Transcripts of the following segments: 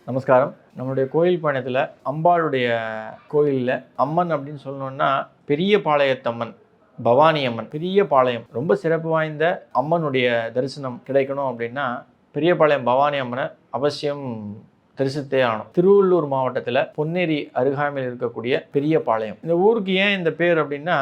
நமஸ்காரம். நம்மளுடைய கோயில் பயணத்தில் அம்பாளுடைய கோயிலில் அம்மன் அப்படின்னு சொல்லணுன்னா பெரிய பாளையத்தம்மன், பவானி அம்மன், பெரிய பாளையம், ரொம்ப சிறப்பு வாய்ந்த அம்மனுடைய தரிசனம் கிடைக்கணும் அப்படின்னா பெரியபாளையம் பவானி அம்மனை அவசியம் தரிசித்தே ஆகணும். திருவள்ளூர் மாவட்டத்தில் பொன்னேரி அருகாமையில் இருக்கக்கூடிய பெரிய பாளையம். இந்த ஊருக்கு ஏன் இந்த பேர் அப்படின்னா,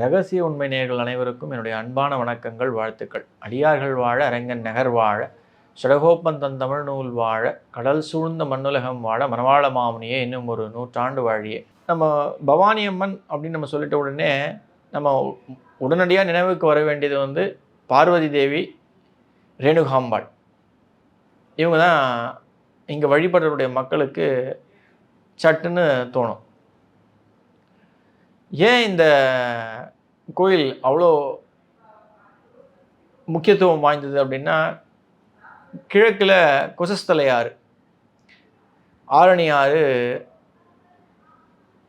ரகசிய உண்மை நேயர்கள் அனைவருக்கும் என்னுடைய அன்பான வணக்கங்கள், வாழ்த்துக்கள். அடியார்கள் வாழ, அரங்கன் நகர் வாழ, சுடகோப்பன் தன் தமிழ் நூல் வாழ, கடல் சூழ்ந்த மண்ணுலகம் வாழ, மனவாள மாமுனியே இன்னும் ஒரு 100 ஆண்டு வாழியே. நம்ம பவானி அம்மன் அப்படின்னு நம்ம சொல்லிட்ட உடனே நம்ம உடனடியாக நினைவுக்கு வர வேண்டியது பார்வதி தேவி, ரேணுகாம்பாள். இவங்க தான் இங்கே வழிபடுறவருடைய மக்களுக்கு சட்டுன்னு தோணும். ஏன் இந்த கோயில் அவ்வளோ முக்கியத்துவம் வாய்ந்தது அப்படின்னா, கிழக்கில் குசஸ்தலை ஆறு, ஆரணி ஆறு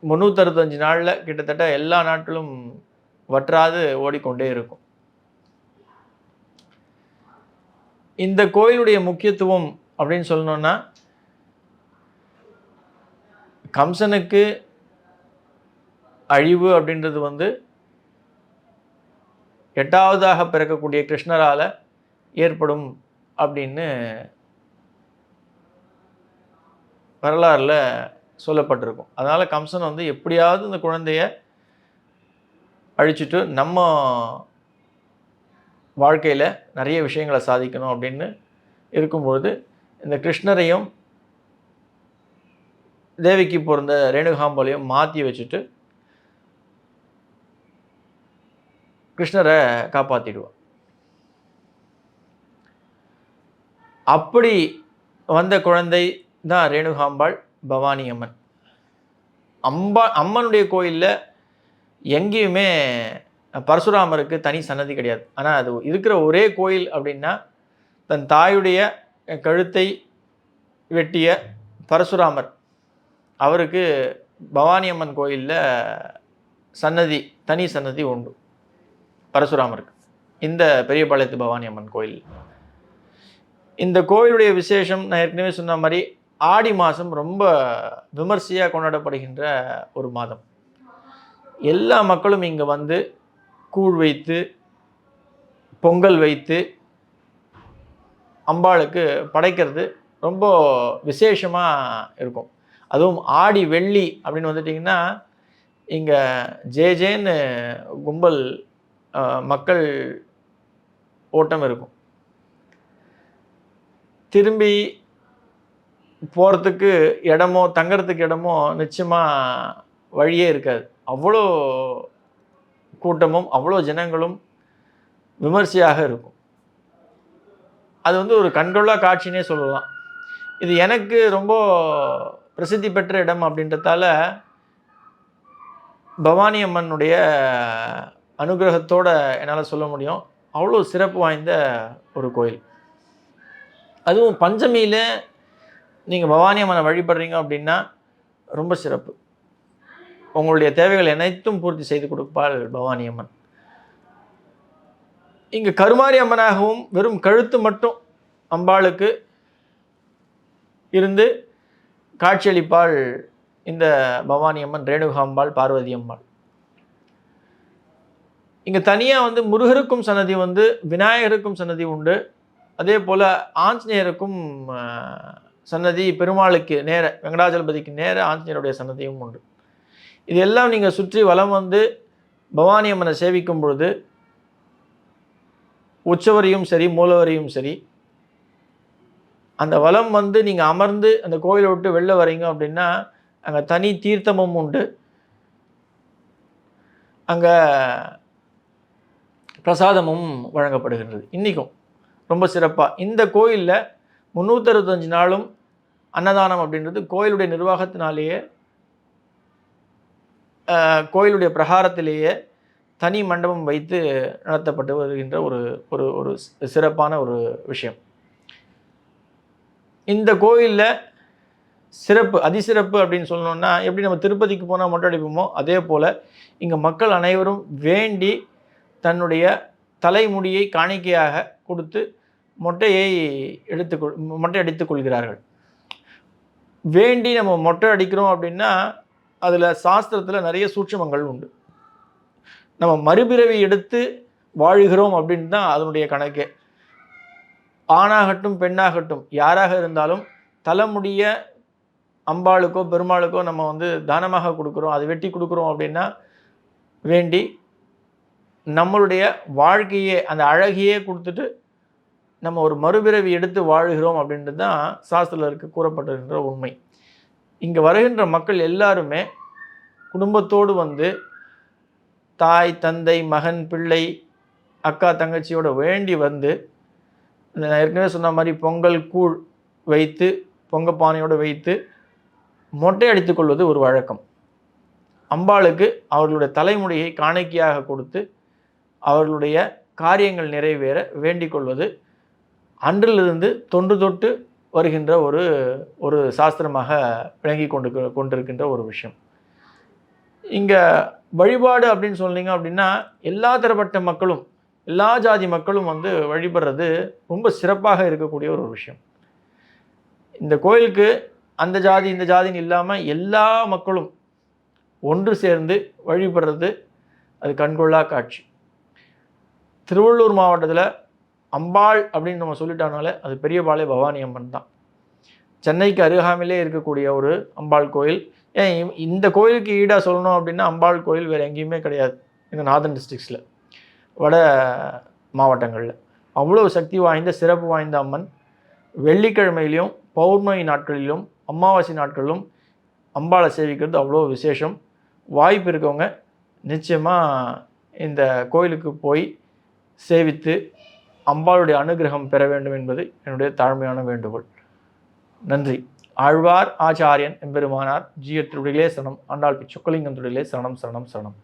365 நாளில் கிட்டத்தட்ட எல்லா நாட்களும் வற்றாது ஓடிக்கொண்டே இருக்கும். இந்த கோயிலுடைய முக்கியத்துவம் அப்படின்னு சொல்லணும்னா, கம்சனுக்கு அழிவு அப்படின்றது 8வதாக பிறக்கக்கூடிய கிருஷ்ணரால் ஏற்படும் அப்படின்னு வரலாறில் சொல்லப்பட்டிருக்கும். அதனால் கம்சன் எப்படியாவது இந்த குழந்தைய அழிச்சிட்டு நம்ம வாழ்க்கையில் நிறைய விஷயங்களை சாதிக்கணும் அப்படின்னு இருக்கும்பொழுது இந்த கிருஷ்ணரையும் தேவிக்கு பிறந்த ரேணுகாம்பாளையும் மாற்றி வச்சுட்டு கிருஷ்ணரை காப்பாற்றிடுவான். அப்படி வந்த குழந்தை தான் ரேணுகாம்பாள், பவானி அம்மன். அம்மனுடைய கோயிலில் எங்கேயுமே பரசுராமருக்கு தனி சன்னதி கிடையாது. ஆனால் அது இருக்கிற ஒரே கோயில் அப்படின்னா, தன் தாயுடைய கழுத்தை வெட்டிய பரசுராமர், அவருக்கு பவானி அம்மன் கோயிலில் சன்னதி, தனி சன்னதி உண்டு பரசுராமருக்கு. இந்த பெரியபாளையத்து பவானி அம்மன் கோயில், இந்த கோயிலுடைய விசேஷம் நான் ஏற்கனவே சொன்ன மாதிரி ஆடி மாதம் ரொம்ப விமர்சையாக கொண்டாடப்படுகின்ற ஒரு மாதம். எல்லா மக்களும் இங்கே கூழ் வைத்து, பொங்கல் வைத்து அம்பாளுக்கு படைக்கிறது ரொம்ப விசேஷமாக இருக்கும். அதுவும் ஆடி வெள்ளி அப்படின்னு வந்துட்டிங்கன்னா இங்கே ஜேன்னு கும்பல் மக்கள் ஓட்டம் இருக்கும். திரும்பி போகிறதுக்கு இடமோ தங்கிறதுக்கு இடமோ நிச்சயமாக வழியே இருக்காது. அவ்வளோ கூட்டமும் அவ்வளோ ஜனங்களும் விமர்சையாக இருக்கும். அது ஒரு கண்கொள்ளா காட்சினே சொல்லலாம். இது எனக்கு ரொம்ப பிரசித்தி பெற்ற இடம் அப்படின்றதால பவானி அம்மனுடைய அனுகிரகத்தோடு என்னால் சொல்ல முடியும். அவ்வளோ சிறப்பு வாய்ந்த ஒரு கோயில். அதுவும் பஞ்சமியில் நீங்கள் பவானி அம்மனை வழிபடுறீங்க அப்படின்னா ரொம்ப சிறப்பு. உங்களுடைய தேவைகள் அனைத்தும் பூர்த்தி செய்து கொடுப்பாள் பவானி அம்மன். இங்கே கருமாரி அம்மனாகவும் வெறும் கழுத்து மட்டும் அம்பாளுக்கு இருந்து காட்சியளிப்பாள் இந்த பவானி அம்மன், ரேணுகாம்பாள், பார்வதி அம்பாள். இங்கே தனியாக முருகருக்கும் சன்னதி விநாயகருக்கும் சன்னதி உண்டு. அதே போல் ஆஞ்சநேயருக்கும் சன்னதி, பெருமாளுக்கு நேர, வெங்கடாஜலபதிக்கு நேர ஆஞ்சநேயருடைய சன்னதியும் உண்டு. இதெல்லாம் நீங்கள் சுற்றி வலம் பவானி அம்மனை சேவிக்கும் பொழுது உற்சவரையும் சரி, மூலவரையும் சரி, அந்த வலம் நீங்கள் அமர்ந்து அந்த கோயிலை விட்டு வெளில வரீங்க அப்படின்னா அங்கே தனி தீர்த்தமும் உண்டு. அங்கே பிரசாதமும் வழங்கப்படுகின்றது. இன்றைக்கும் ரொம்ப சிறப்பாக இந்த கோயிலில் 365 நாளும் அன்னதானம் அப்படின்றது கோயிலுடைய நிர்வாகத்தினாலேயே, கோயிலுடைய பிரகாரத்திலேயே தனி மண்டபம் வைத்து நடத்தப்பட்டு வருகின்ற ஒரு ஒரு ஒரு சிறப்பான ஒரு விஷயம். இந்த கோயிலில் சிறப்பு, அதிசிறப்பு அப்படின்னு சொல்லணுன்னா, எப்படி நம்ம திருப்பதிக்கு போனால் மொட்டை அடிப்போமோ அதே போல் இங்கே மக்கள் அனைவரும் வேண்டி தன்னுடைய தலைமுடியை காணிக்கையாக கொடுத்து மொட்டையை மொட்டை அடித்துக் கொள்கிறார்கள். வேண்டி நம்ம மொட்டை அடிக்கிறோம் அப்படின்னா அதில் சாஸ்திரத்தில் நிறைய சூட்சுமங்கள் உண்டு. நம்ம மறுபிறவி எடுத்து வாழுகிறோம் அப்படின்னு தான் அதனுடைய கணக்கே. ஆணாகட்டும் பெண்ணாகட்டும் யாராக இருந்தாலும் தலைமுடிய அம்பாளுக்கோ பெருமாளுக்கோ நம்ம தானமாக கொடுக்குறோம், அதை வெட்டி கொடுக்குறோம் அப்படின்னா வேண்டி நம்மளுடைய வாழ்க்கையே அந்த அழகையே கொடுத்துட்டு நம்ம ஒரு மறுபிறவி எடுத்து வாழுகிறோம் அப்படின்றது தான் சாஸ்திரத்தில் கூறப்பட்டிருக்கின்ற உண்மை. இங்கே வருகின்ற மக்கள் எல்லாருமே குடும்பத்தோடு தாய் தந்தை மகன் பிள்ளை அக்கா தங்கச்சியோட வேண்டி நான் ஏற்கனவே சொன்ன மாதிரி பொங்கல் கூழ் வைத்து பொங்கப்பானையோடு வைத்து மொட்டை அடித்துக் கொள்வது ஒரு வழக்கம். அம்பாளுக்கு அவர்களுடைய தலைமுடியை காணிக்கையாக கொடுத்து அவர்களுடைய காரியங்கள் நிறைவேற வேண்டிக் கொள்வது அன்றிலிருந்து தொன்று தொட்டு வருகின்ற ஒரு சாஸ்திரமாக விளங்கி கொண்டிருக்கின்ற ஒரு விஷயம். இங்கே வழிபாடு அப்படின்னு சொன்னீங்க அப்படின்னா எல்லா தரப்பட்ட மக்களும் எல்லா ஜாதி மக்களும் வழிபடுறது ரொம்ப சிறப்பாக இருக்கக்கூடிய ஒரு விஷயம். இந்த கோயிலுக்கு அந்த ஜாதி இந்த ஜாதின்னு இல்லாமல் எல்லா மக்களும் ஒன்று சேர்ந்து வழிபடுறது அது கண்கொள்ளா காட்சி. திருவள்ளூர் மாவட்டத்தில் அம்பாள் அப்படின்னு நம்ம சொல்லிட்டோம்னாலே அது பெரியபாளைய பவானி அம்மன் தான். சென்னைக்கு அருகாமையிலே இருக்கக்கூடிய ஒரு அம்பாள் கோயில். ஏன் இந்த கோயிலுக்கு ஈடாக சொல்லணும் அப்படின்னா அம்பாள் கோயில் வேறு எங்கேயுமே கிடையாது எங்கள் நார்தன் டிஸ்ட்ரிக்ஸில், வட மாவட்டங்களில். அவ்வளோ சக்தி வாய்ந்த சிறப்பு வாய்ந்த அம்மன். வெள்ளிக்கிழமையிலையும் பௌர்ணமி நாட்களிலும் அமாவாசை நாட்களிலும் அம்பாளை சேவிக்கிறது அவ்வளோ விசேஷம். வாய்ப்பு இருக்கவங்க நிச்சயமாக இந்த கோயிலுக்கு போய் சேவித்து அம்பாளுடைய அனுகிரகம் பெற வேண்டும் என்பது என்னுடைய தாழ்மையான வேண்டுகோள். நன்றி. ஆழ்வார் ஆச்சாரியன் எம்பெருமானார் ஜீயர் திருடிலே சரணம். ஆண்டாள் பிச்சுக்கலிங்கம் திருடிலே சரணம் சரணம் சரணம்.